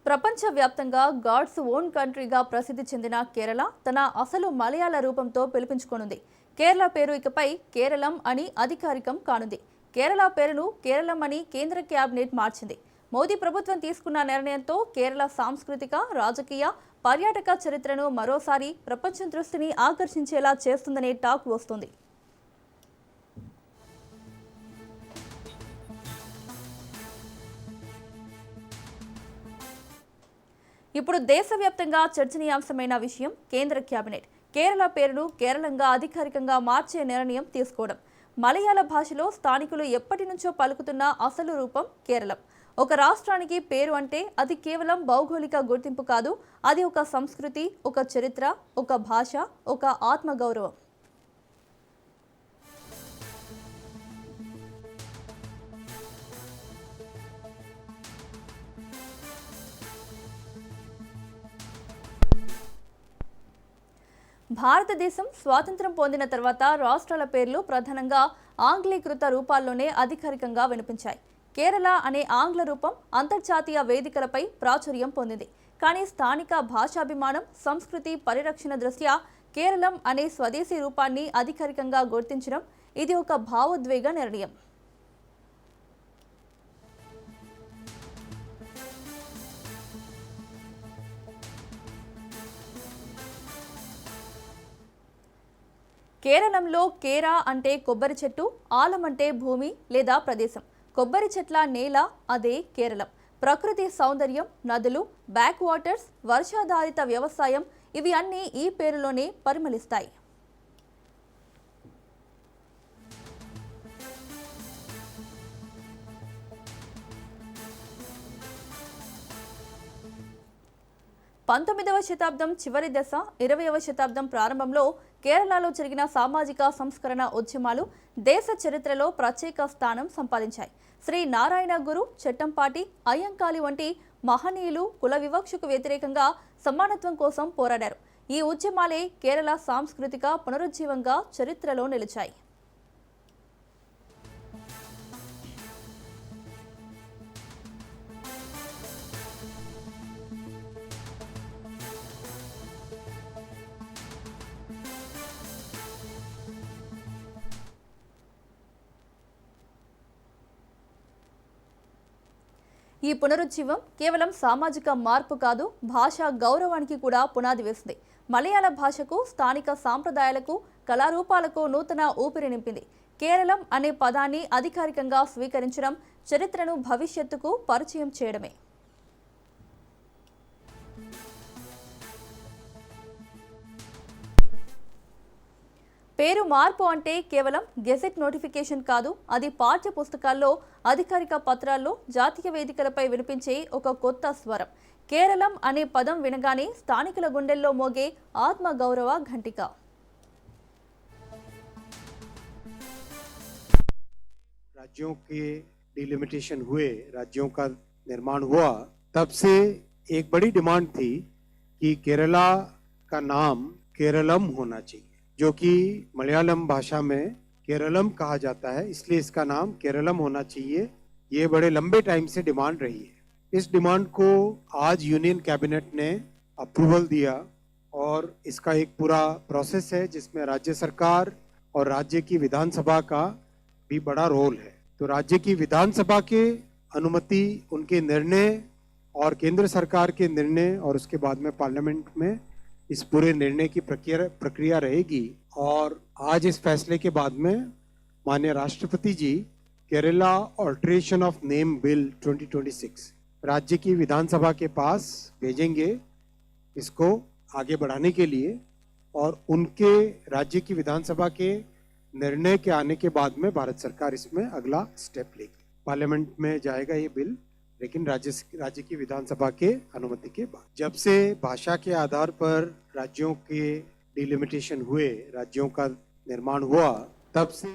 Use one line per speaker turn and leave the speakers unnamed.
ప్రపంచవ్యాప్తంగా God's own కంట్రీగా ప్రసిద్ధి చెందిన కేరళ తన అసలు మలయాళ రూపంతో పిలిపించుకోనుంది. కేరళ పేరు ఇకపై కేరళం అని అధికారికం కానుంది. కేరళ పేరును కేరళం అని కేంద్ర క్యాబినెట్ మార్చింది. మోదీ ప్రభుత్వం తీసుకున్న నిర్ణయంతో కేరళ సాంస్కృతిక, రాజకీయ, పర్యాటక చరిత్రను మరోసారి ప్రపంచం దృష్టిని ఆకర్షించేలా చేస్తుందనే టాక్ వస్తుంది. ఇప్పుడు దేశవ్యాప్తంగా చర్చనీయాంశమైన విషయం కేంద్ర కేబినెట్ కేరళ పేరును కేరళంగా అధికారికంగా మార్చే నిర్ణయం తీసుకోవడం. మలయాళ భాషలో స్థానికులు ఎప్పటి నుంచో పలుకుతున్న అసలు రూపం కేరళం. ఒక రాష్ట్రానికి పేరు అంటే అది కేవలం భౌగోళిక గుర్తింపు కాదు, అది ఒక సంస్కృతి, ఒక చరిత్ర, ఒక భాష, ఒక ఆత్మగౌరవం. భారతదేశం స్వాతంత్ర్యం పొందిన తర్వాత రాష్ట్రాల పేర్లు ప్రధానంగా ఆంగ్లీకృత రూపాల్లోనే అధికారికంగా వినిపించాయి. కేరళ అనే ఆంగ్ల రూపం అంతర్జాతీయ వేదికలపై ప్రాచుర్యం పొందింది. కానీ స్థానిక భాషాభిమానం, సంస్కృతి పరిరక్షణ దృష్ట్యా కేరళం అనే స్వదేశీ రూపాన్ని అధికారికంగా గుర్తించడం ఇది ఒక భావోద్వేగ నిర్ణయం. కేరళంలో కేరా అంటే కొబ్బరి చెట్టు, ఆలం అంటే భూమి లేదా ప్రదేశం. కొబ్బరి చెట్ల నేల అదే కేరళం. ప్రకృతి సౌందర్యం, నదులు, బ్యాక్ వాటర్స్, వర్షాధారిత వ్యవసాయం ఇవి అన్నీ ఈ పేరులోనే పరిమళిస్తాయి. పంతొమ్మిదవ శతాబ్దం చివరి దశ, 20వ శతాబ్దం ప్రారంభంలో కేరళలో జరిగిన సామాజిక సంస్కరణ ఉద్యమాలు దేశ చరిత్రలో ప్రత్యేక స్థానం సంపాదించాయి. శ్రీ నారాయణ గురు, చెట్టంపాటి, అయ్యంకాళి వంటి మహనీయులు కుల వివక్షకు వ్యతిరేకంగా సమానత్వం కోసం పోరాడారు. ఈ ఉద్యమాలే కేరళ సాంస్కృతిక పునరుజ్జీవంగా చరిత్రలో నిలిచాయి. ఈ పునరుజ్జీవం కేవలం సామాజిక మార్పు కాదు, భాషా గౌరవానికి కూడా పునాది వేసింది. మలయాళ భాషకు, స్థానిక సాంప్రదాయాలకు, కళారూపాలకు నూతన ఊపిరి నింపింది. కేరళం అనే పదాన్ని అధికారికంగా స్వీకరించడం చరిత్రను భవిష్యత్తుకు పరిచయం చేయడమే. పేరు మార్పు అంటే కేవలం గెజెట్ నోటిఫికేషన్ కాదు, అది పాఠ్య పుస్తకాల్లో, అధికారిక పత్రాల్లో, జాతీయ వేదికలపై వినిపించే ఒక కొత్త స్వరం. కేరళం అనే పదం వినగానే స్థానికుల గుండెల్లో మోగే ఆత్మ గౌరవ ఘంటిక.
राज्यों के डिलिमिटेशन हुए, राज्यों का निर्माण हुआ, तब से एक बड़ी डिमांड थी कि केरला का नाम केरलम होना चाहिए, जो कि मलयालम भाषा में केरलम कहा जाता है, इसलिए इसका नाम केरलम होना चाहिए। ये बड़े लंबे टाइम से डिमांड रही है। इस डिमांड को आज यूनियन कैबिनेट ने अप्रूवल दिया और इसका एक पूरा प्रोसेस है जिसमें राज्य सरकार और राज्य की विधानसभा का भी बड़ा रोल है। तो राज्य की विधानसभा के अनुमति, उनके निर्णय और केंद्र सरकार के निर्णय और उसके बाद में पार्लियामेंट में इस पूरे निर्णय की प्रक्रिया रहेगी। और आज इस फैसले के बाद में माननीय राष्ट्रपति जी Kerala alteration of name bill 2026 राज्य की विधानसभा के पास भेजेंगे इसको आगे बढ़ाने के लिए, और उनके राज्य की विधानसभा के निर्णय के आने के बाद में भारत सरकार इसमें अगला स्टेप लेगी। पार्लियामेंट में जाएगा ये बिल, लेकिन राज्य की विधानसभा के अनुमति के बाद। जब से भाषा के आधार पर राज्यों के डिलिमिटेशन हुए, राज्यों का निर्माण हुआ, तब से